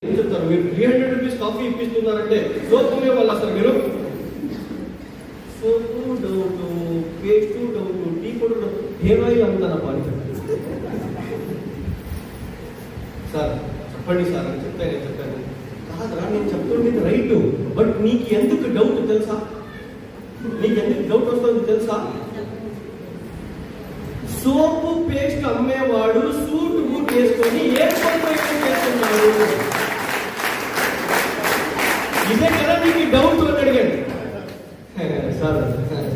ఏం చెప్తారు మీరు 300 రూపీస్ కాఫీ ఇప్పిస్తున్నారంటే సోప్ అమ్మే వాళ్ళు అసలు మీరు soap doubt, paste doubt, tea powder, hair oil అమ్ముతానప్ప అని చెప్పారు. సార్ చెప్పండి సార్ అని చెప్తే నేను చెప్పాను కాదురా నేను చెప్తుండేది రైట్, బట్ నీకు ఎందుకు డౌట్ తెలుసా? నీకు ఎందుకు డౌట్ వస్తుంది తెలుసా? సోపు పేస్ట్ అమ్మేవాడు సూట్ బూట్ వేసుకొని ఎయిర్పోర్ట్ చేస్తున్నాడు, ఇదే కదా నీకు డౌట్ అని అడిగాడు. సార్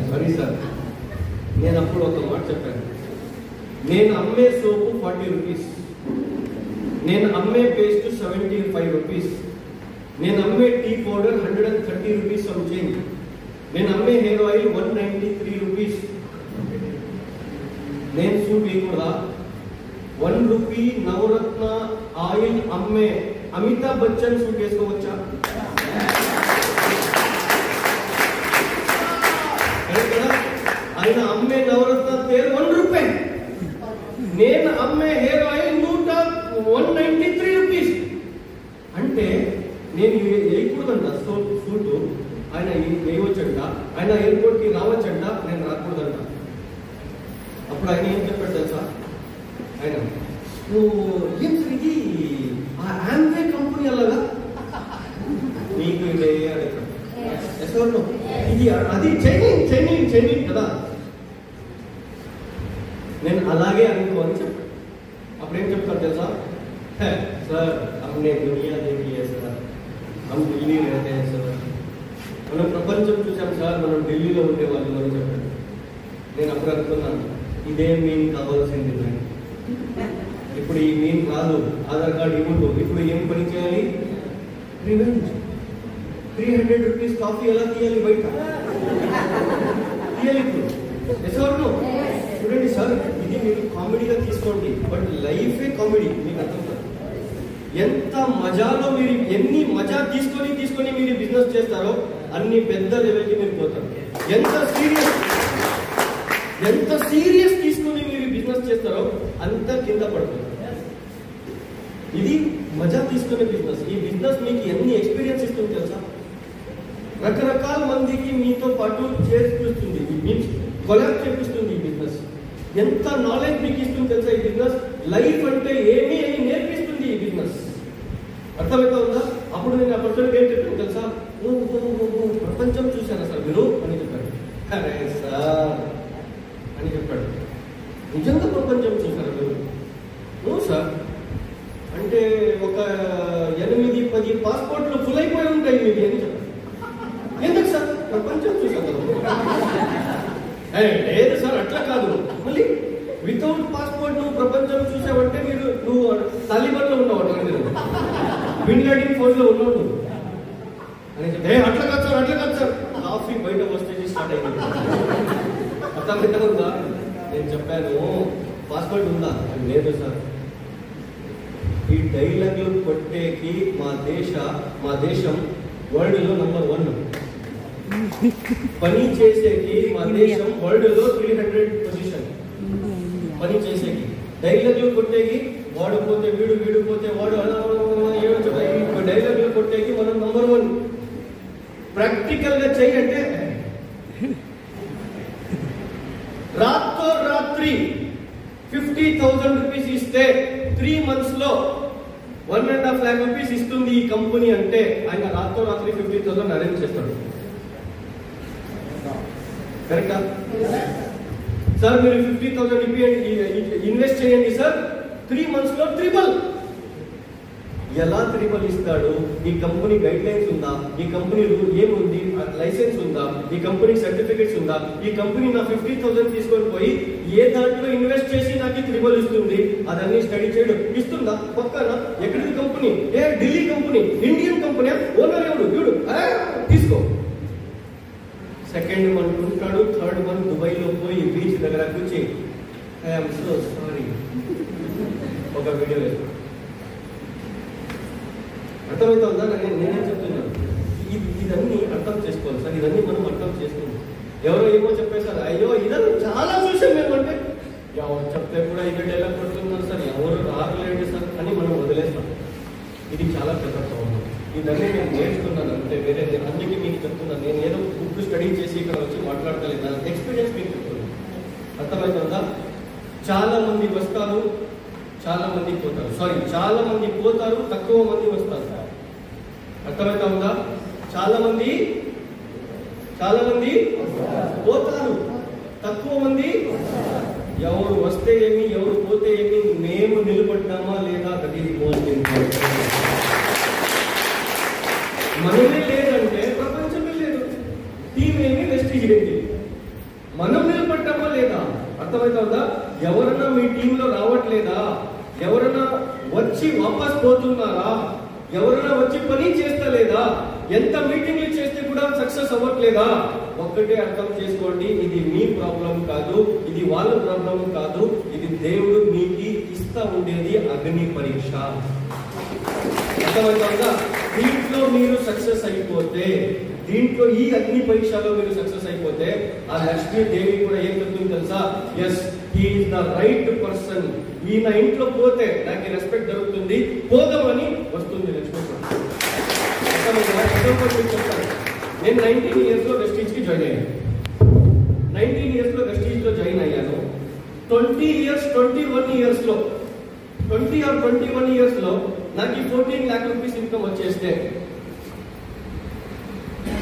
సారీ సార్, నేను అప్పుడు ఒక మాట చెప్పాను, నేను అమ్మే సోపు 40 రూపీస్, నేను అమ్మే పేస్ట్ 75 రూపీస్, నేను అమ్మే టీ పౌడర్ 130 రూపీస్ సంథింగ్, నేను అమ్మే హెయిర్ ఆయిల్ 193 రూపీస్. నేను సూట్ వేయకూడదా? 1 రూపీ నవరత్న ఆయిల్ అమ్మే అమితాబ్ బచ్చన్ సూట్ వేసుకోవచ్చా? ఆయన అమ్మే నవరత్న తేల్ 1 రూపాయి, నేను అమ్మే హెయిర్ ఆయిల్ 193 రూపీస్. అంటే నేను వేయకూడదంట సూటు, ఆయన వేయవచ్చంట, ఆయన ఎయిర్పోర్ట్ కి రావచ్చంట, నేను రాకూడదంట. అప్పుడు ఆయన ఏం చెప్పాడు తెలుసా? ఆయన ఏం సార్ ఇది ఆండ్వే కంపెనీ అలాగా నీకు ఇదే అడుగుతాడు ఇది అది చైనీస్ కదా, నేను అలాగే అనుకో అని చెప్పాను. అప్పుడు ఏం చెప్తాను తెలుసా? सर हमने दुनिया देखी है सर, हम दिल्ली रहते हैं सर, మనం ప్రపంచం చూసాం సార్, మనం ఢిల్లీలో ఉండేవాళ్ళం అని చెప్పాడు. నేను అప్పుడు అనుకున్నాను ఇదే మీన్ కావాల్సింది, ఇప్పుడు ఈ మీన్ రాదు, ఆధార్ కార్డు ఇవ్వదు, ఇప్పుడు ఏం పని చేయాలి? రివెంజ్. 300 రూపీస్ కాఫీ ఎలా తీయాలి బయట? తీయాలి ఇప్పుడు. చూడండి సార్, ఇది మీరు కామెడీగా తీసుకోండి, బట్ లైఫే కామెడీ. మీకు అర్థం కాదు ఎంత మజాలో మీరు ఎన్ని మజా తీసుకొని మీరు బిజినెస్ చేస్తారో అన్ని పెద్ద లెవెల్కి మీరు పోతారు. ఎంత సీరియస్ తీసుకొని మీరు బిజినెస్ చేస్తారో అంత కింద పడుతుంది. ఇది మజా తీసుకునే బిజినెస్. ఈ బిజినెస్ మీకు ఎన్ని ఎక్స్పీరియన్స్ ఇస్తుంది తెలుసా? రకరకాల మందికి మీతో పాటు చేర్పిస్తుంది, మీన్స్ కొలాబ్ చేపిస్తుంది ఈ బిజినెస్. ఎంత నాలెడ్జ్ మీకు ఇస్తుంది తెలుసా ఈ బిజినెస్? లైఫ్ అంటే ఏమి అని నేర్పిస్తుంది ఈ బిజినెస్. అర్థమైతే ఉందా? అప్పుడు నేను ఆ పర్సన్ ఏం చెప్పాను తెలుసా? ప్రపంచం చూశాను సార్ మీరు అని చెప్పాడు. అరే సార్ అని చెప్పాడు, నిజంగా ప్రపంచం చూశారు మీరు? సార్ అంటే ఒక 8-10 పాస్పోర్ట్లు ఫుల్ అయిపోయి ఉంటాయి మీది అని చెప్పాడు. ఎందుకు సార్? ప్రపంచం చూశాను. లేదు సార్ అట్లా కాదు, మళ్ళీ వితౌట్ పాస్పోర్ట్ నువ్వు ప్రపంచం చూసావంటే నువ్వు తాలిబాన్ లో ఉన్నావు, బిన్ లాడెన్ ఫోర్స్ లో ఉన్నావు అని చెప్తే అట్లా కాదు సార్ కాఫీ బయట వస్తే స్టార్ట్ అయింది. అర్థం ఉందా? నేను చెప్పాను పాస్పోర్ట్ ఉందా? లేదు సార్. ఈ డైలాగులు కొట్టేకి మా దేశం వరల్డ్ లో నంబర్ 1, పని చేసేకి మా దేశం వరల్డ్ లో 300 పొజిషన్. పని చేసేకి డైలాగులు కొట్టేకి వాడు పోతే వీడు పోతే వాడు డైలాగులు కొట్టేకి మనం నంబర్ 1. ప్రాక్టికల్ గా చేయంటే రాత్రి 50,000 రూపీస్ ఇస్తే 3 months లో 1.5 lakh రూపీస్ ఇస్తుంది ఈ కంపెనీ అంటే ఆయన రాత్రి 50,000 అరేంజ్ చేస్తాడు. కరెక్టా సార్? మీరు 50,000 ఇన్వెస్ట్ చేయండి సార్, 3 months లో ట్రిపుల్. ఎలా ట్రిపుల్ ఇస్తాడు? ఈ కంపెనీ గైడ్ లైన్స్ ఉందా? ఈ కంపెనీ ఏముంది? లైసెన్స్ ఉందా? ఈ కంపెనీ సర్టిఫికెట్స్ ఉందా? ఈ కంపెనీ నా 50,000 తీసుకొని పోయి ఏ దాంట్లో ఇన్వెస్ట్ చేసి నాకు ట్రిపుల్ ఇస్తుంది? అదన్నీ స్టడీ చేయడం ఇస్తుందా? పక్కన ఎక్కడికి company? Delhi company, Indian company, owner ఎవడు వీడు, తీసుకో. సెకండ్ మంత్ ఉంటాడు, థర్డ్ మంత్ దుబాయ్లో పోయి బీచ్ దగ్గర కూర్చి ఐఎమ్ సో సారీ ఒక వీడియో లేదు. అర్థమవుతుందా? నేనేం చెప్తున్నాను, ఇదన్నీ అర్థం చేసుకోవాలి సార్. ఇదన్నీ మనం అర్థం చేసుకున్నాం. ఎవరో ఏమో చెప్పేసారు, అయ్యో ఇదన్నీ చాలా చూసాం మేము అంటే, ఎవరు చెప్తే కూడా ఇదే డైలాగ్ పడుతున్నారు సార్, ఎవరు రాలేండి సార్ అని మనం వదిలేస్తాం. ఇది చాలా పెద్ద ప్రాబ్లం. ఇదన్నీ నేను నేర్చుకున్నాను అంటే వేరే అందుకే మీకు చెప్తున్నాను. నేను ఏదో బుక్ స్టడీ చేసి ఇక్కడ వచ్చి మాట్లాడతలేదు, నా ఎక్స్పీరియన్స్ మీకు చెప్తున్నాను. అర్థమవుతుందా? చాలా మంది వస్తారు, చాలా మంది పోతారు. చాలా మంది పోతారు, తక్కువ మంది వస్తారు. అర్థమవుతా ఉందా? చాలా మంది పోతారు, తక్కువ మంది. ఎవరు వస్తే ఏమి, ఎవరు పోతే ఏమి, మేము నిలబడ్డామా లేదా, దట్ ఈస్ మోస్ట్ ఇంపార్టెంట్. మనమే లేదంటే ప్రపంచమే లేదు. టీం ఏమి, వెస్టీజ్ ఏంటి, మనం నిలబడ్డామా లేదా. అర్థమవుతా ఉందా? ఎవరన్నా మీ టీంలో రావట్లేదా, ఎవరన్నా వచ్చి వాపస్ పోతున్నారా, ఎవరైనా వచ్చి పని చేస్తలేదా, ఎంత మీటింగ్లు చేస్తే కూడా సక్సెస్ అవ్వట్లేదా, ఒక్కటే అర్థం చేసుకోండి, ఇది మీ ప్రాబ్లం కాదు, ఇది వాళ్ళ ప్రాబ్లం కాదు, ఇది దేవుడు మీకు ఇస్తా ఉండేది అగ్ని పరీక్ష. అర్థమవుతుందా? దీంట్లో మీరు సక్సెస్ అయిపోతే, దీంట్లో ఈ అగ్ని పరీక్షలో మీరు సక్సెస్ అయిపోతే, ఆ లక్ష్మీ దేవి కూడా ఏం చెప్తుంది తెలుసా? Yes, he is the right person. ఈయన ఇంట్లో పోతే నాకు రెస్పెక్ట్ దొరుకుతుంది, పోదామని వస్తుంది లక్ష్మీ. చెప్తాను, నేను 19 years లో వెస్టీజ్ కి జాయిన్ అయ్యాను. 19 years లో వెస్టీజ్ లో జాయిన్ అయ్యాను. 20 years 21 years లో 20 or 21 years లో నాకు 14 lakh rupees ఇన్కమ్ వచ్చేస్తే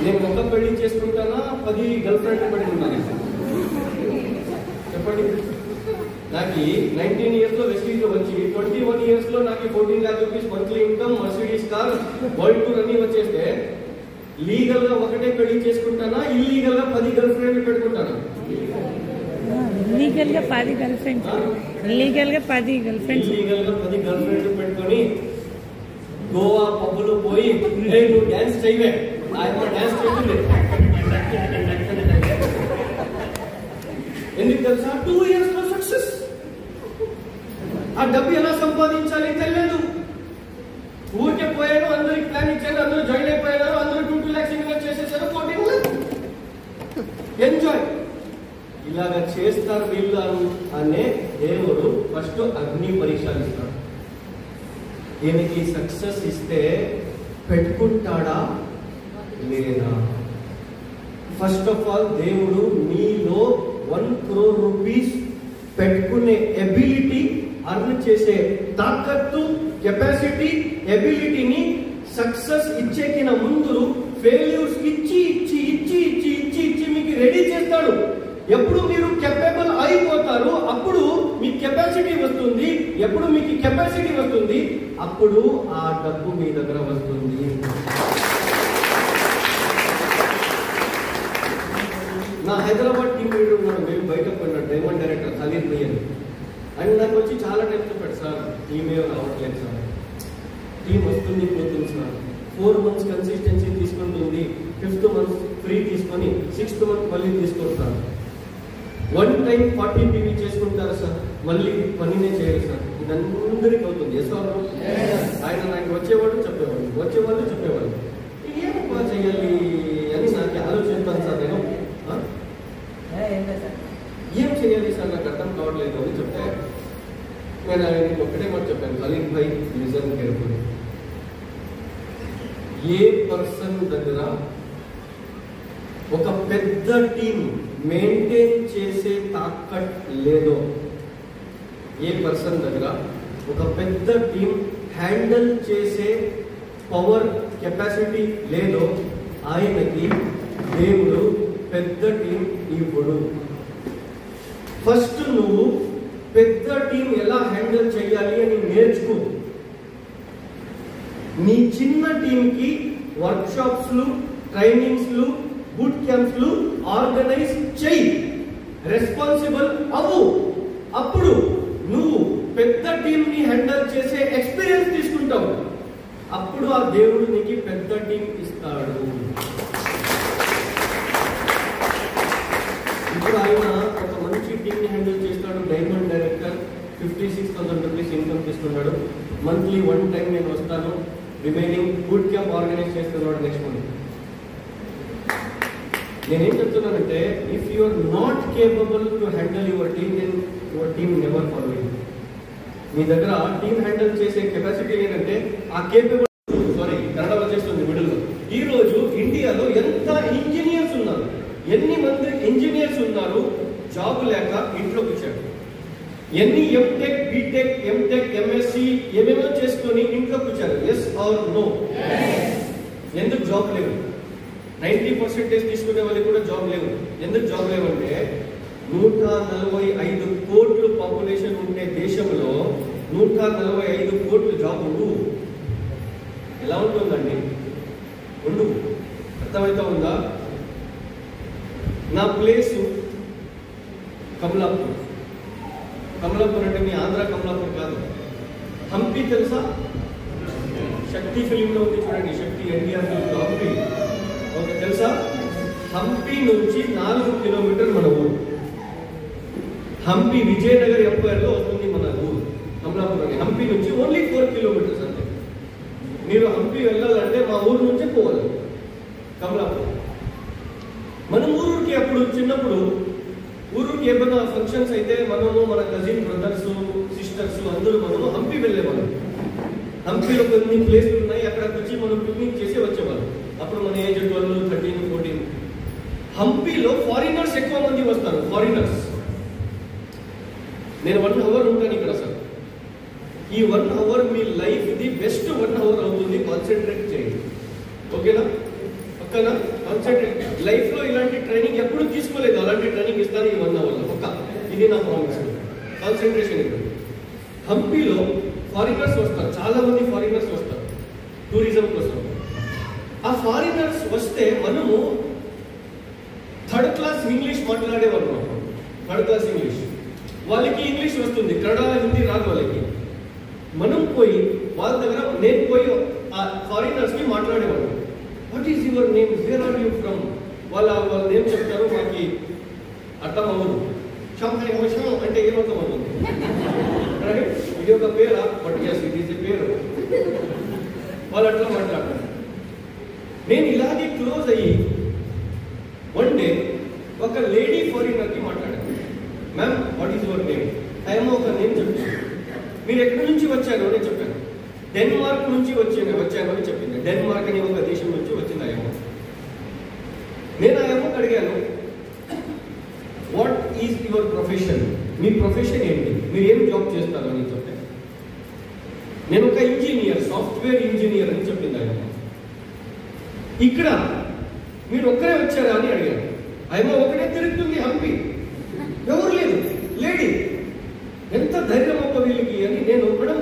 నేను ఒక పెళ్లి చేసుకుంటానా, 10 గర్ల్ ఫ్రెండ్ పడి ఉన్నాను? చెప్పండి. నాకు 19 years లో వెస్టీజ్ లో వచ్చి 21 years లో నాకు 14 lakh rupees monthly income, Mercedes car, world tour అన్ని వచ్చేస్తే లీగల్ గా ఒకటే పెళ్లి చేసుకుంటానా, ఇల్లీగల్ గా 10 గర్ల్ ఫ్రెండ్ పెట్టుకుంటానా? లీగల్ గా 10 గర్ల్ ఫ్రెండ్స్, ఇల్లీగల్ గా 10 గర్ల్ ఫ్రెండ్స్. ఇల్లీగల్ గా 10 గర్ల్ ఫ్రెండ్ పెట్టుకొని గోవా పబ్బులో పోయి నువ్వు డాన్స్ చేయవే, ఆయన డాన్స్ చేస్తుంది. ఎందుకు తెలుసా? 2 years లో సక్సెస్. ఆ డబ్బు ఎలా సంపాదించాలి తెలియదు. ఊరికే పోయాను, అందరికి ప్లాన్ ఇచ్చాను, అందరూ జాయిన్ అయిపోయారు, అందరూ 2 lakhs ఇన్వెస్ట్ చేసేసారు, 14 lakhs ఎంజాయ్. ఇలాగా చేస్తారు వీళ్ళు అనే దేవుడు ఫస్ట్ అగ్ని పరీక్షలు ఇస్తాడు. ఈయనకి సక్సెస్ ఇస్తే పెట్టుకుంటాడా లేదా? ఫస్ట్ ఆఫ్ ఆల్ దేవుడు మీలో 1 crore rupees పెట్టుకునే ఎబిలిటీ, అర్న్ చేసే తాకత్తు, కెపాసిటీ, ఎబిలిటీని సక్సెస్ ఇచ్చేకిన ముందు ఫెయిల్యూర్స్ ఇచ్చి ఇచ్చి ఇచ్చి ఇచ్చి ఇచ్చి ఇచ్చి మీకు రెడీ చేస్తాడు. ఎప్పుడు మీరు కెపబుల్ అయిపోతారు అప్పుడు మీ కెపాసిటీ వస్తుంది. ఎప్పుడు మీకు కెపాసిటీ వస్తుంది అప్పుడు ఆ డబ్బు మీ దగ్గర వస్తుంది. నా హైదరాబాద్ టీం లీడర్ ఉన్నాడు, మేము బయట పోయినాడు, డైమండ్ డైరెక్టర్ ఖలీద్ భయ్యన్. అండ్ నాకు వచ్చి చాలా టైం చెప్పాడు, సార్ టీమే రావట్లేదు సార్, టీం వస్తుంది పోతుంది సార్, 4 months కన్సిస్టెన్సీ తీసుకుంటుంది, 5th month ఫ్రీ తీసుకొని 6th month మళ్ళీ తీసుకుంటారు. 1 time 40 PV చేసుకుంటారు సార్, మళ్ళీ పనినే చేయాలి సార్. ఇదందరికీ అవుతుంది. ఆయన నాకు వచ్చేవాడు చెప్పేవాడు, వచ్చేవాళ్ళు చెప్పేవాళ్ళు, ఏం చేయాలి అని నాకు ఆలోచిస్తాను సార్. నేను ఏం చేయాలి సార్ నాకు అర్థం కావట్లేదు అని చెప్తే నేను ఆయనకి ఒకటే మాట చెప్పాను, ఖలీద్ భాయ్ లిజన్ కేర్ఫుల్లీ. ఏ పర్సన్ దగ్గర ఒక పెద్ద టీం మెయింటైన్ చేసే తాకట్ లేదో, ఏ పర్సన్ దగ్గర ఒక పెద్ద టీం హ్యాండిల్ చేసే పవర్ కెపాసిటీ లేదో ఆయనకి దేవుడు పెద్ద టీం ఇవ్వడు. ఫస్ట్ నువ్వు పెద్ద టీం ఎలా హ్యాండిల్ చేయాలి అని నేర్చుకో. నీ చిన్న టీంకి వర్క్షాప్స్లు, ట్రైనింగ్స్లు, బూట్ క్యాంప్స్లు ఆర్గనైజ్ చెయ్యి, రెస్పాన్సిబుల్ అవ్వు. అప్పుడు నువ్వు పెద్ద టీంని హ్యాండిల్ చేసే ఎక్స్పీరియన్స్ తీసుకుంటావు. అప్పుడు ఆ దేవుడు నీకు పెద్ద టీం ఇస్తాడు. ఇప్పుడు ఆయన ఒక మంచి టీంని హ్యాండిల్ చేస్తాడు, డైమండ్ డైరెక్టర్, 56,000 rupees ఇన్కమ్ తీసుకున్నాడు. మంత్లీ 1 time నేను వస్తాను, రిమైనింగ్ బూట్ క్యాంప్ ఆర్గనైజ్ చేస్తున్నాడు నెక్స్ట్ మంత్. నేనేం చెప్తున్నానంటే, if you are not capable to handle your team, then your team never follow you. మీ దగ్గర టీమ్ హ్యాండిల్ చేసే కెపాసిటీ ఏంటంటే ఆ కేపబుల్ కన్నడ వచ్చేస్తుంది మిడిల్లో. ఈ రోజు ఇండియాలో ఎంత ఇంజనీర్స్ ఉన్నారు, ఎన్ని మంది ఇంజనీర్స్ ఉన్నారు జాబ్ లేక ఇంట్లో కూర్చారు. ఎన్ని ఎంటెక్, బీటెక్, ఎంటెక్, ఎంఎస్సి ఏమేమో చేసుకొని ఇంట్లో కూర్చారు. Yes or no? ఎందుకు జాబ్ లేవు? 90% తీసుకునే వాళ్ళకి కూడా జాబ్ లేవు. ఎందుకు జాబ్ లేవంటే 145 కోట్లు పాపులేషన్ ఉండే దేశంలో 145 కోట్లు జాబ్ ఉండు. ఎలా ఉంటుందండి? ఉండు. అర్థమైతే ఉందా? నా ప్లేసు కమలాపూర్. కమలాపూర్ అంటే మీ ఆంధ్ర కమలాపూర్ కాదు. హంపి తెలుసా? శక్తి ఫిలింలో ఉంది చూడండి, శక్తి ఎన్టీఆర్ హంపి. ఓకే, తెలుసా? హంపి నుంచి 4 కిలోమీటర్ మన ఊరు. హంపి విజయనగర్ ఎంపైర్ లో వస్తుంది మన ఊరు కమలాపూర్ అని. హంపి నుంచి ఓన్లీ 4 కిలోమీటర్స్ అంతే. మీరు హంపి వెళ్ళాలంటే మా ఊరు నుంచే పోవాలి కమలాపూర్. మనం ఊరికి అప్పుడు చిన్నప్పుడు ఊరికి ఏమైనా ఫంక్షన్స్ అయితే మనము మన కజిన్ బ్రదర్స్ సిస్టర్స్ అందరూ మనము హంపి వెళ్ళేవాళ్ళం. హంపిలో కొన్ని ప్లేసులు ఉన్నాయి, అక్కడికి వచ్చి మనం పిక్నిక్ చేసి వచ్చేవాళ్ళం. అప్పుడు మన ఏజ్ 12, 13, 14. హంపిలో ఫారినర్స్ ఎక్కువ మంది వస్తారు. ఫారినర్స్. నేను 1 అవర్ ఉంటాను ఇక్కడ సార్. ఈ 1 అవర్ మీ లైఫ్ ది బెస్ట్ 1 అవర్ అవుతుంది. కాన్సన్ట్రేట్ చేయండి, ఓకేనా? పక్కన కాన్సన్ట్రేట్. లైఫ్ లో ఇలాంటి ట్రైనింగ్ ఎప్పుడు తీసుకోలేదు, అలాంటి ట్రైనింగ్ ఇస్తాను ఈ 1 అవర్ లో. ఒక ఇది నా ప్రామిస్. కాన్సన్ట్రేషన్ ఇక్కడ. హంపిలో ఫారినర్స్ వస్తారు, చాలా మంది ఫారినర్స్ వస్తారు టూరిజం కోసం. ఆ ఫారినర్స్ వస్తే మనము 3rd క్లాస్ ఇంగ్లీష్ మాట్లాడేవాళ్ళం. 3rd class English. వాళ్ళకి ఇంగ్లీష్ వస్తుంది, కన్నడ హిందీ రాదు వాళ్ళకి. మనం పోయి వాళ్ళ దగ్గర, నేను పోయి ఆ ఫారినర్స్ కి మాట్లాడేవాడు. What is your name, where are you from? వాళ్ళ నేమ్ చెప్తారు, మాకి అర్థం అవ్వదు. షాంఘై హోషం అంటే ఏమర్థం అవుతుంది? ఇది ఒక పేరా? But yes it is a పేరు. వాళ్ళు అట్లా మాట్లాడతారు. నేను ఇలాగే క్లోజ్ అయ్యి 1 డే ఒక లేడీ ఫారినర్ కి మాట్లాడాను. Ma'am what is your name? I'm ఒక నేమ్ చెప్తాను. మీరు ఎక్కడి నుంచి వచ్చారు అని చెప్పాను. డెన్మార్క్ నుంచి వచ్చాను అని చెప్పింది. డెన్మార్క్ అనే ఒక దేశం నుంచి వచ్చింది ఆయమ్మ. నేను ఆయమ్మకి అడిగాను, what is your profession? Me profession ఏంటి, మీరు ఏం జాబ్ చేస్తారు అని చెప్తే, నేను ఒక ఇంజనీర్, సాఫ్ట్వేర్ ఇంజనీర్ అని చెప్పింది ఆయమ్మ. ఇక్కడ మీరు ఒక్కరే వచ్చారా అని అడిగాను. ఆయమ్మ ఒకటే తిరుగుతుంది హంపి, ఎవరు లేదు, లేడీ. ఎంత ధైర్యం అప్ప వీళ్ళకి అని. నేను madam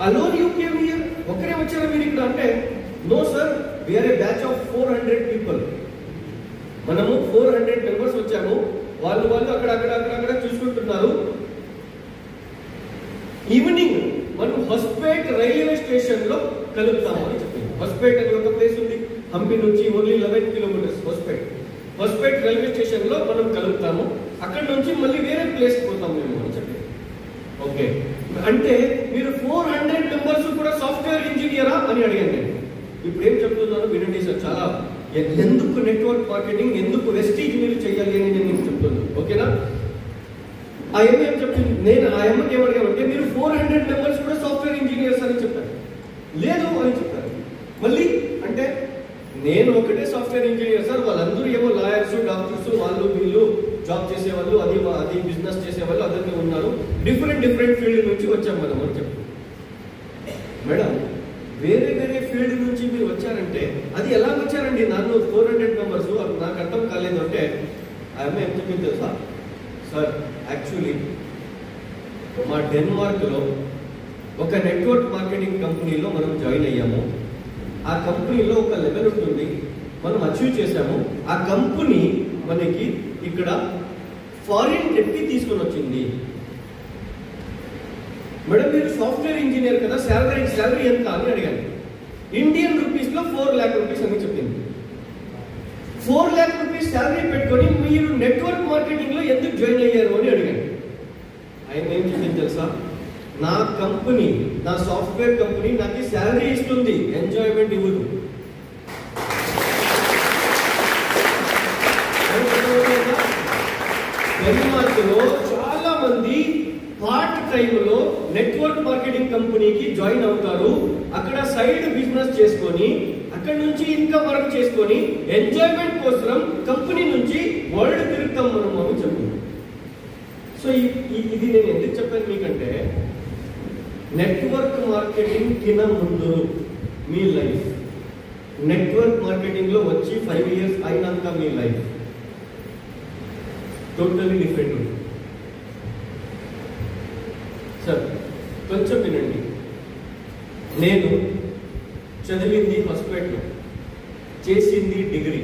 alone you came here, ఒక్కరే వచ్చారా మీరు ఇక్కడ అంటే, no sir we are a batch of 400 people. మనము 400 మెంబర్స్ వచ్చాము. వాళ్ళు అక్కడ చూసుకుంటున్నారు. ఈవినింగ్ మనం హొస్పేట్ రైల్వే స్టేషన్ లో కలుపుతాము అని చెప్పింది. హొస్పేట్ అని ఒక ప్లేస్ ఉంది హంపి నుంచి only 11 kilometres. Hospet railway station లో మనం కలుపుతాము. అక్కడ నుంచి మళ్ళీ వేరే ప్లేస్ పోతాం మేము అని చెప్పి. ఓకే, అంటే మీరు 400 మెంబర్స్ కూడా సాఫ్ట్వేర్ ఇంజనీరా అని అడిగాను నేను. ఇప్పుడు ఏం చెప్తున్నాను వినండి సార్. చాలా ఎందుకు నెట్వర్క్ మార్కెటింగ్, ఎందుకు వెస్టీజ్ మీరు చేయాలి అని నేను చెప్తున్నాను, ఓకేనా? ఆ అమ్మ ఏం చెప్తుంది, నేను ఆ అమ్మకి ఏమడిగామంటే మీరు 400 మెంబర్స్ కూడా సాఫ్ట్వేర్ ఇంజనీర్స్ అని చెప్పారు. లేదు అని చెప్పారు. మళ్ళీ అంటే నేను ఒకటే సాఫ్ట్వేర్ ఇంజనీర్ సార్, వాళ్ళందరూ ఏమో లాయర్స్, డాక్టర్స్, వాళ్ళు వీళ్ళు జాబ్ చేసేవాళ్ళు, అది బిజినెస్ చేసేవాళ్ళు అందరికీ ఉన్నారు. డిఫరెంట్ ఫీల్డ్ నుంచి వచ్చాం మనం అని చెప్పి. మేడం వేరే ఫీల్డ్ నుంచి మీరు వచ్చారంటే అది ఎలా వచ్చారండి? నన్ను 400 మెంబర్స్ నాకు అర్థం కాలేదు అంటే ఆమె ఏం చెప్పింది తెలుసా? సార్ యాక్చువల్లీ మా డెన్మార్క్లో ఒక నెట్వర్క్ మార్కెటింగ్ కంపెనీలో మనం జాయిన్ అయ్యాము. ఆ కంపెనీలో ఒక లెవెల్ ఉంటుంది, మనం అచీవ్ చేశాము. ఆ కంపెనీ మనకి ఇక్కడ ఫారిన్ డెప్టీ తీసుకొని వచ్చింది. మేడం మీరు సాఫ్ట్వేర్ ఇంజనీర్ కదా, శాలరీ ఎంత అని అడిగాను. ఇండియన్ రూపీస్ లో 4 lakh రూపీస్ అని చెప్పింది. 4 lakh రూపీస్ శాలరీ పెట్టుకొని మీరు నెట్వర్క్ మార్కెటింగ్ లో ఎందుకు జాయిన్ అయ్యారు అని అడిగాను. ఆయన ఏం చెప్పింది తెలుసా? నా కంపెనీ, నా సాఫ్ట్వేర్ కంపెనీ నాకు శాలరీ ఇస్తుంది, ఎంజాయ్మెంట్ ఇవ్వదు. డెన్మార్క్ లో చాలా మంది పార్ట్ టైమ్ లో నెట్వర్క్ మార్కెటింగ్ కంపెనీకి జాయిన్ అవుతారు. అక్కడ సైడ్ బిజినెస్ చేసుకొని అక్కడ నుంచి ఇంకా వర్క్ చేసుకొని ఎంజాయ్మెంట్ కోసం కంపెనీ నుంచి వరల్డ్ తిరుగుతాం మనం అని చెప్తున్నాం. సో ఇది నేను ఎందుకు చెప్పాను మీకంటే, నెట్వర్క్ మార్కెటింగ్ కింద ముందు మీ లైఫ్, నెట్వర్క్ మార్కెటింగ్ లో వచ్చి 5 years అయినాక మీ లైఫ్ టోటల్లీ డిఫరెంట్ ఉంది. సార్ కొంచెం వినండి. నేను చదివింది హాస్పిటల్లో, చేసింది డిగ్రీ,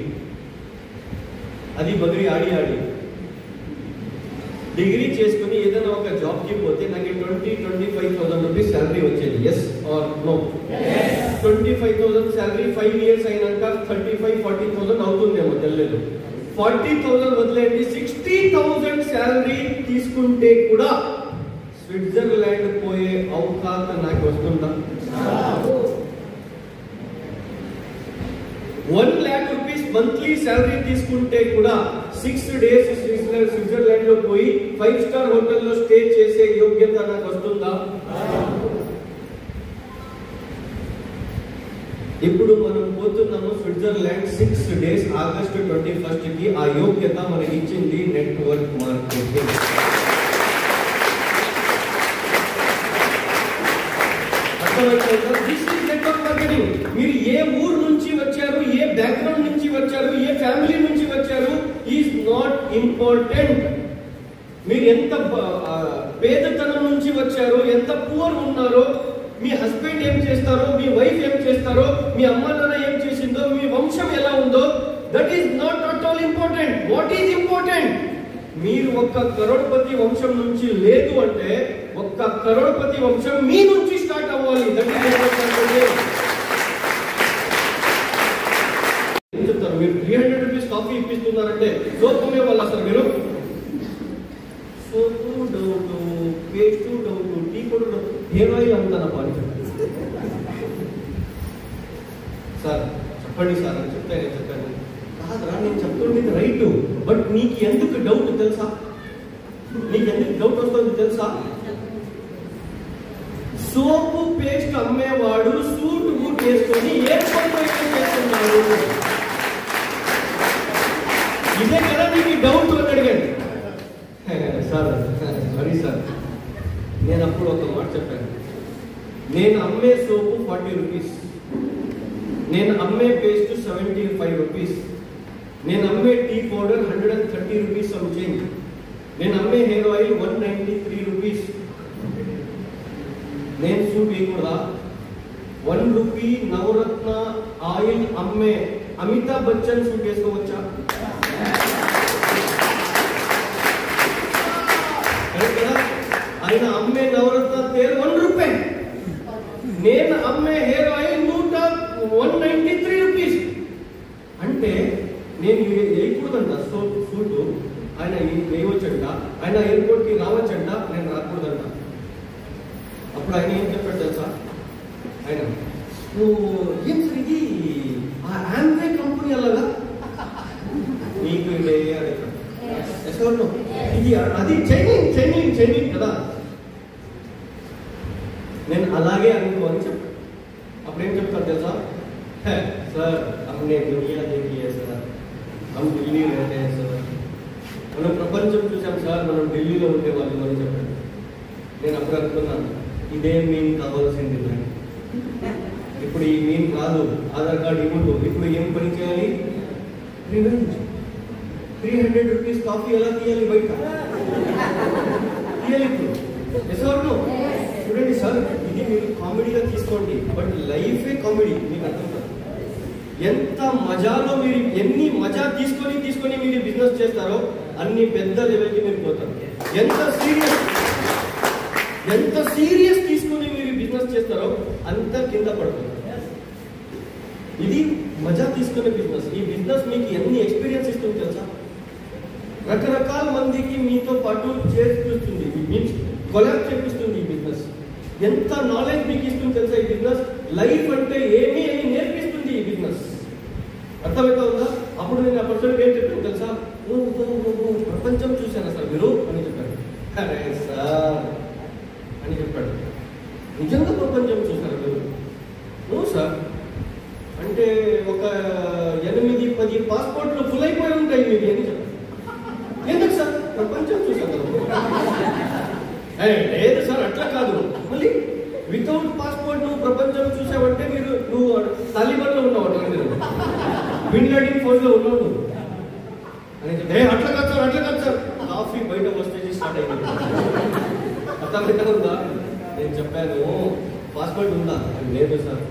అది బగ్రీ ఆడి డిగ్రీ చేసుకుని ఏదైనా ఒక జాబ్కి పోతే నాకు 20-25,000 రూపీస్ శాలరీ వచ్చేది. Yes or no? 25,000 salary 5 years అయినాక 35-40,000 అవుతుందేమో తెలియదు. 40,000 వదిలేండి, 60,000 శాలరీ తీసుకుంటే కూడా స్విట్జర్లాండ్ పోయే అవకాశం నాకు వస్తుందా? 1 lakh rupees మంత్లీ శాలరీ తీసుకుంటే కూడా 6 days స్విట్జర్లాండ్ లో పోయి 5-star హోటల్లో స్టే చేసే యోగ్యత నాకు వస్తుందా? ఇప్పుడు మనం పోతున్నాము స్విట్జర్లాండ్ 6 days August 21st కి. ఆ యోగ్యత మనకి ఇచ్చింది network marketing. This is network marketing. మీరు ఏ ఊరు నుంచి వచ్చారు, ఏ బ్యాక్గ్రౌండ్ నుంచి వచ్చారు, ఏ ఫ్యామిలీ నుంచి వచ్చారు ఈజ్ నాట్ ఇంపార్టెంట్. మీరు ఎంత పేదతనం నుంచి వచ్చారో, ఎంత పూర్ ఉన్నారో, మీ హస్బెండ్ ఏం చేస్తారో, మీ వైఫ్ ఏం చేస్తారో, మీ అమ్మ నాన్న ఏం చేసిందో, మీ వంశం ఎలా ఉందో, that is not at all important. What is important? మీరు 1 కరోడ్పతి వంశం నుంచి లేదు అంటే 1 కరోడ్పతి వంశం మీ నుంచి స్టార్ట్ అవ్వాలి. దట్ ఈస్ చెప్తారు. మీరు 300 రూపీస్ కాఫీ ఇప్పిస్తున్నారంటే సోపమే వాళ్ళు అసలు మీరు soap doubt, paste doubt, tea కూడా డౌట్, హెయిర్ ఆయిల్ అమ్ముతాను పని. సార్ చెప్పండి సార్ అని చెప్పాను. కాదురా, నేను చెప్తుండేది రైట్, బట్ నీకు ఎందుకు డౌట్ తెలుసా? నీకు ఎందుకు డౌట్ వస్తుంది తెలుసా? సోపు పేస్ట్ అమ్మేవాడు సూట్ బూట్ వేసుకొని ఎయిర్పోర్ట్ చేస్తున్నాడు. ఇదే కదా నీకు డౌట్ అని అడిగాడు. సార్ సారీ సార్, నేను అప్పుడు ఒక మాట చెప్పాను. నేను అమ్మే సోపు 40 రూపీస్, నేను అమ్మే పేస్ట్ 75 రూపీస్, నేను అమ్మే టీ పౌడర్ 130 రూపీస్ చేంజ్, నేను అమ్మే హెయిర్ ఆయిల్ 193 రూపీస్. నేను సూట్ వేయకూడదా? 1 రూపీ నవరత్న ఆయిల్ అమ్మే అమితాబ్ బచ్చన్ సూట్ వేసుకోవచ్చా? ఆయన అమ్మే నవరత్న తేల్ 1 రూపాయి, నేను అమ్మే హెయిర్ ఆయిల్ 193 రూపీస్. అంటే నేను వేయకూడదంట సూట్, ఆయన వేయవచ్చంట, ఆయన ఎయిర్పోర్ట్ కి రావచ్చంట, నేను రాకూడదంట. అప్పుడు ఆయన ఏం చెప్పాడు తెలుసా? ఆయన ఏం సార్ ఇది ఆండ్రాయిడ్ కంపెనీ అలాగా నీకు ఇది అది చైనీస్ కదా. నేను అలాగే అనుకోని చెప్పాను. అప్పుడేం చెప్తాను తెలుసా? सर हमने दुनिया देखी है सर, हम दिल्ली रहते हैं सर, మనం ప్రపంచం చూసాం సార్, మనం ఢిల్లీలో ఉండే వాళ్ళు అని చెప్పాడు. నేను అప్పుడు అనుకున్నాను, ఇదే మీన్ కావాల్సింది. ఇప్పుడు ఈ మీన్ కాదు, ఆధార్ కార్డు ఇవ్వదు. ఇప్పుడు ఏం పని చేయాలి? 300 రూపీస్ కాఫీ ఎలా తీయాలి బయట? తీయాలి ఇప్పుడు. చూడండి సార్, ఇది మీరు కామెడీగా తీసుకోండి, బట్ లైఫే కామెడీ. మీకు అర్థం కాదు ఎంత మజాలో మీరు ఎన్ని మజా తీసుకొని మీరు బిజినెస్ చేస్తారో అన్ని పెద్ద లెవెల్కి మీరు పోతారు. ఎంత సీరియస్ తీసుకొని మీరు బిజినెస్ చేస్తారో అంత కింద పడుతుంది. ఇది మజా తీసుకునే బిజినెస్. ఈ బిజినెస్ మీకు ఎన్ని ఎక్స్పీరియన్స్ ఇస్తుంది తెలుసా? రకరకాల మందికి మీతో పాటు చేర్పిస్తుంది, మీన్స్ కొలాబ్ చేపిస్తుంది. ఈ బిజినెస్ ఎంత నాలెడ్జ్ మీకు ఇస్తుంది తెలుసా? ఈ బిజినెస్ లైఫ్ అంటే ఏమి అని నేర్పిస్తుంది ఈ బిజినెస్. అర్థమైతే ఉందా? అప్పుడు నేను ఆ పర్సన్కి ఏం చెప్పాను తెలుసా? ప్రపంచం చూశాను సార్ మీరు అని చెప్పాడు. అరే సార్ అని చెప్పాడు. అంటే ఒక 8-10 పాస్పోర్ట్లు ఫుల్ అయిపోయి ఉంటాయి మీకు అని చెప్పారు. ఎందుకు సార్ ప్రపంచం చూసాను. లేదు సార్ అట్లా కాదు, మళ్ళీ వితౌట్ పాస్పోర్ట్ నువ్వు ప్రపంచం చూసావంటే నువ్వు తాలిబాన్లో ఉన్నావు, బిన్ లాడెన్ ఫోన్లో ఉన్నావు నువ్వు అని. అట్లా కాదు సార్, అట్లా కాదు సార్, కాఫీ బయట వస్తే స్టార్ట్ అయింది. అర్థమైతే ఉందా? నేను చెప్పాను పాస్పోర్ట్ ఉందా, లేదు సార్.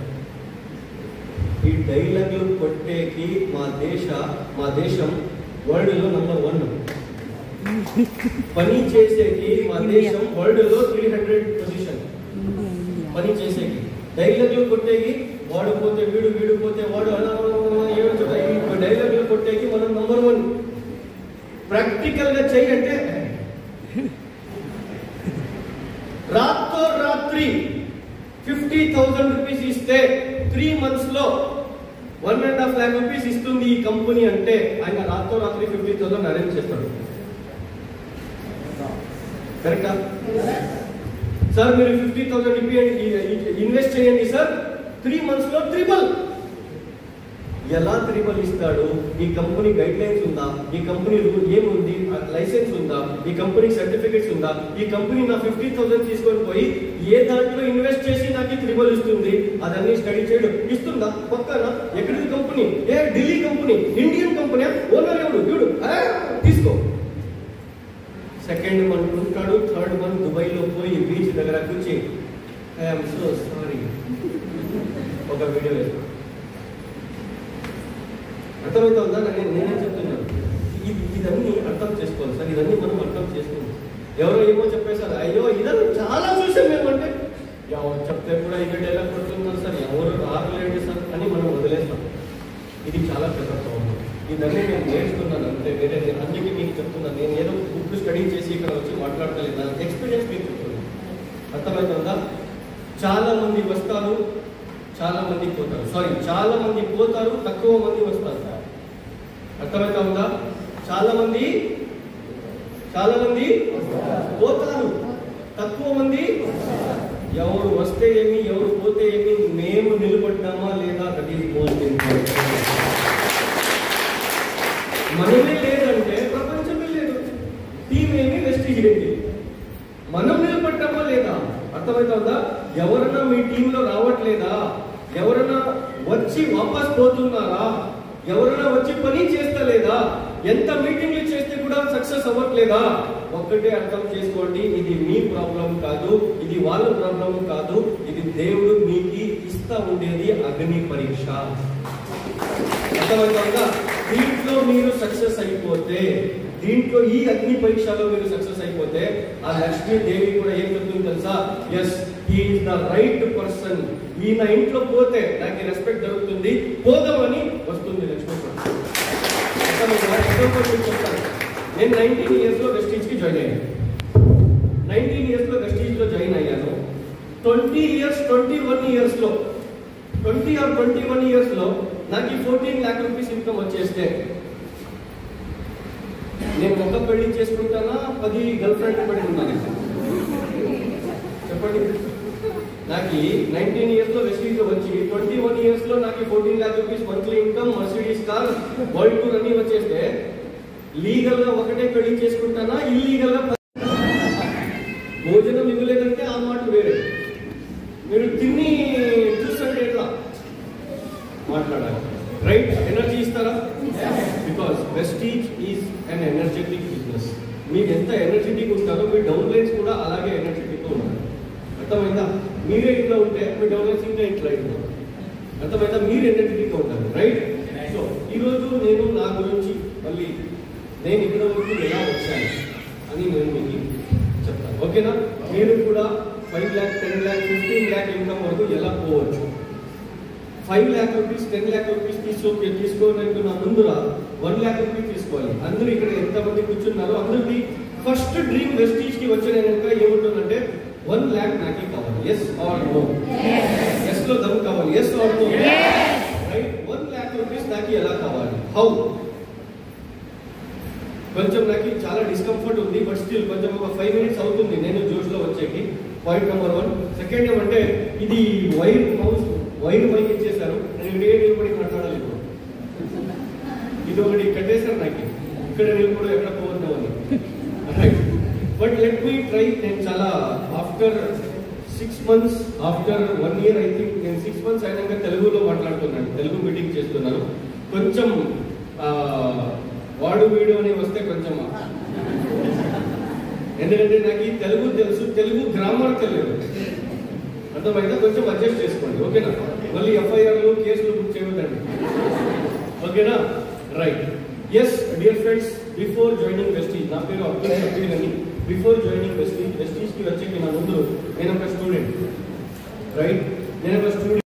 ఈ డైలాగులు కొట్టేకి మా దేశం వరల్డ్ లో నంబర్ 1. పని చేసేకి మా దేశం వరల్డ్ లో 300 పొజిషన్. పని చేసేకి డైలాగులు కొట్టేకి వాడు పోతే వీడు, వీడు పోతే వాడు, డైలాగులు కొట్టేకి మనం నంబర్ 1. ప్రాక్టికల్ గా చేయంటే రాత్రి 50,000 రూపీస్ ఇస్తే 3 months లో 1.5 lakh రూపీస్ ఇస్తుంది ఈ కంపెనీ అంటే ఆయన రాత్రి 50,000 అరేంజ్ చేస్తాడు. కరెక్టా సార్? మీరు 50,000 ఇన్వెస్ట్ చేయండి సార్, 3 months లో ట్రిపుల్. ఎలా ట్రిపుల్ ఇస్తాడు? ఈ కంపెనీ గైడ్ లైన్స్ ఉందా? ఈ కంపెనీ రూల్ ఏముంది? లైసెన్స్ ఉందా? ఈ కంపెనీ సర్టిఫికెట్స్ ఉందా? ఈ కంపెనీ నా 50,000 తీసుకొని పోయి ఏ దాంట్లో ఇన్వెస్ట్ చేసి నాకు ట్రిపుల్ ఇస్తుంది? అదన్నీ స్టడీ చేయడం ఇస్తుందా? పక్కన ఎక్కడిది company? Delhi company, Indian company, owner ఎవడు చూడు, తీసుకో. సెకండ్ మంత్ ఉంటాడు, థర్డ్ మంత్ దుబాయ్లో పోయి బీచ్ దగ్గర కూర్చి ఐఎమ్ సో సారీ ఒక వీడియో వేస్తాను. అర్థమవుతుందా? నేనే చెప్తున్నాను, ఇదన్నీ అర్థం చేసుకోవాలి సార్, ఇదన్నీ మనం అర్థం చేసుకుంటాం. ఎవరో ఏమో చెప్పేశారు, అయ్యో ఇదన్నీ చాలా చూసాం మేమంటే, ఎవరు చెప్తే కూడా ఇక్కడ ఎలా కొడుతున్నారు సార్, ఎవరు రాలేండి సార్ అని మనం వదిలేస్తాం. ఇది చాలా పెద్ద ప్రాబ్లం. ఇదన్నీ నేను నేర్చుకున్నాను అంతే, వేరే అందుకే మీకు చెప్తున్నాను. నేను ఏదో బుక్ స్టడీ చేసి ఇక్కడ వచ్చి మాట్లాడలేదు, నా ఎక్స్పీరియన్స్ మీకు చెప్తున్నాను. అర్థమవుతుందా? చాలా మంది వస్తారు, చాలా మంది పోతారు. సారీ, చాలా మంది పోతారు, తక్కువ మంది వస్తారు. అర్థమైతే ఉందా? చాలా మంది పోతారు, తక్కువ మంది. ఎవరు వస్తే ఏమి, ఎవరు పోతే ఏమి, మేము నిలబడ్డామా లేదా, దట్ ఈస్ మోస్ట్ ఇంపార్టెంట్. మనమే లేదంటే ప్రపంచమే లేదు. టీం ఏమి, వెస్టీజ్ ఏంటి, మనం నిలబడ్డామా లేదా? అర్థమవుతుందా? ఎవరన్నా మీ టీంలో రావట్లేదా? ఎవరన్నా వచ్చి వాపస్ పోతున్నారా? ఎవరైనా వచ్చి పని చేస్తలేదా? ఎంత మీటింగ్లు చేస్తే కూడా సక్సెస్ అవ్వట్లేదా? ఒక్కటే అర్థం చేసుకోండి, ఇది మీ ప్రాబ్లం కాదు, ఇది వాళ్ళ ప్రాబ్లం కాదు, ఇది దేవుడు మీకు ఇస్తా ఉండేది అగ్ని పరీక్ష. అర్థమవుతుందా? దీంట్లో మీరు సక్సెస్ అయిపోతే, దీంట్లో ఈ అగ్ని పరీక్షలో మీరు సక్సెస్ అయిపోతే, ఆ లక్ష్మీదేవి కూడా ఏం చెప్తుంది తెలుసా? Yes, he is the right person. ఈయన ఇంట్లో పోతే నాకు రెస్పెక్ట్ దొరుకుతుంది, పోదామని వస్తుంది లక్ష్మీ. నేను 19 years లో వెస్టీజ్ కి జాయిన్ అయ్యాను. 19 years లో వెస్టీజ్ లో జాయిన్ అయ్యాను. 20 years లో 20 or 21 years లో నాకు 14 lakh రూపీస్ ఇన్కమ్ వచ్చేస్తే నేను ఒక పెళ్లి చేసుకుంటానా, 10 గర్ల్ ఫ్రెండ్ పడి ఉన్నాను? చెప్పండి. నాకు 19 years లో వెస్టీజ్ వచ్చి 21 years లో నాకు 14 lakh rupees monthly income, Mercedes car, world tour అన్ని వచ్చేస్తే లీగల్ గా ఒకటే పెళ్లి చేసుకుంటానా, ఇల్లీగల్ గా భోజనం ఇవ్వలేదంటే ఆ మాట వేరే. మీరు తిని చూస్తుంటే ఎట్లా మాట్లాడాలి? రైట్? ఎనర్జీ ఇస్తారా? Because Vestige is an energetic business. మీరు ఎంత ఎనర్జెటిక్ ఉంటారో మీ డౌన్ లైన్స్ కూడా అలాగే ఎనర్జెటిక్ గా ఉన్నారు. అర్థమైందా? మీరే ఇట్లా ఉంటే మీ డౌన్ లైన్స్ ఇంకా ఇట్లా ఉంటారు. అర్థమైందా? మీరు ఎనర్జెటిక్ గా ఉంటారు. రైట్? సో ఈరోజు నేను నా గురించి మళ్ళీ నేను ఇక్కడ వరకు ఎలా వచ్చాను అని నేను మీకు చెప్తాను. ఓకేనా? మీరు కూడా 5 lakh, 10 lakh, 15 lakh ఇన్కమ్ వరకు ఎలా పోవచ్చు? 5 lakh రూపీస్, 10 lakh రూపీస్ తీసుకోవడానికి నా ముందురా 1 lakh రూపీస్ తీసుకోవాలి. అందరూ ఇక్కడ ఎంతమంది కూర్చున్నారో అందరికీ ఫస్ట్ డ్రీమ్ వెస్టీజ్ కి వచ్చిన ఏముంటుందంటే 1 lakh నాకే కావాలి. Yes or no? ఎస్ లో దమ్ కావాలి. Yes or no? Right? 1 lakh rupees నాకు ఎలా కావాలి? హౌ? కొంచెం నాకు చాలా డిస్కంఫర్ట్ ఉంది, బట్ స్టిల్ కొంచెం ఒక 5 minutes అవుతుంది నేను జోష్ లో వచ్చేకి. Point number 1. సెకండ్ ఏమంటే ఇది వైర్ మైక్ ఇచ్చేసారు, నేను ఇక్కడ నేను కూడా ఎక్కడ పోవద్దామని. Right, but let me try. నేను చాలా after 6 months, after 1 year I think, నేను 6 months అయినాక తెలుగులో మాట్లాడుతున్నాను, తెలుగు మీటింగ్ చేస్తున్నాను. కొంచెం వాడు వీడు అని వస్తే కొంచెం, ఎందుకంటే నాకు ఈ తెలుగు తెలుసు, తెలుగు గ్రామర్ తెలియదు, అర్థమైతే కొంచెం అడ్జస్ట్ చేసుకోండి, ఓకేనా? మళ్ళీ ఎఫ్ఐఆర్లు కేసులు బుక్ చేయవద్దండి, ఓకేనా? Right. Yes dear friends, before joining Vestige, నా పేరు అబ్దుల్ షబీర్ అని. బిఫోర్ జాయినింగ్ వెస్టీజ్కి వచ్చేకి నా ముందు నేను ఒక స్టూడెంట్, రైట్? నేను ఒక స్టూడెంట్.